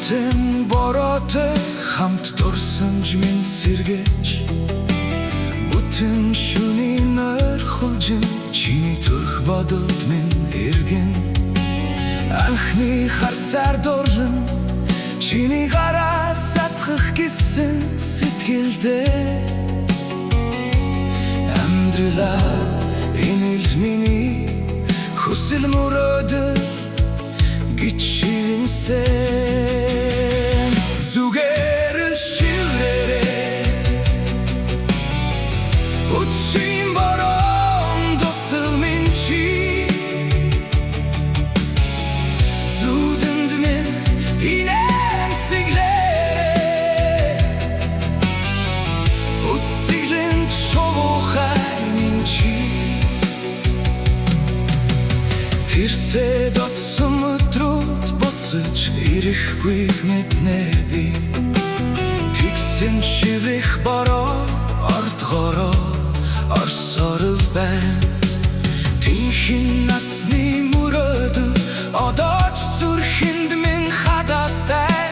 Бүтэн бороотой хамт дурсамж минь сэргээж Бүтэн шөнийн ойрхолжин чиний төрх бодолд минь эргэн Анхны харцаар дурлан чиний гараас атгах гэсэн сэтгэлдээ Амьдралаа энэ л миний хүсэл мөрөөдөл гэж шивнэсэн Зүгээр л шиврээрээ Утсын борон дусал минь чи Зүдэнд минь инээмсэглээрээ Утсиглэнд шовуухай минь чи Тэртээ дотсон өдрүүд буцаж ирэхгүй мэднэ би Тэгсэн шиврэх бороо ордгороо орсоор л байна Тэнхэн насны мөрөөдөл одоо ч зүрхэнд минь хадаастай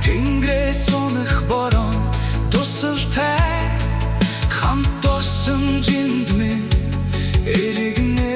Тэнгэрээс унах борон тусалтай хамт дурсамжинд минь эргэнэ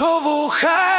Шовуха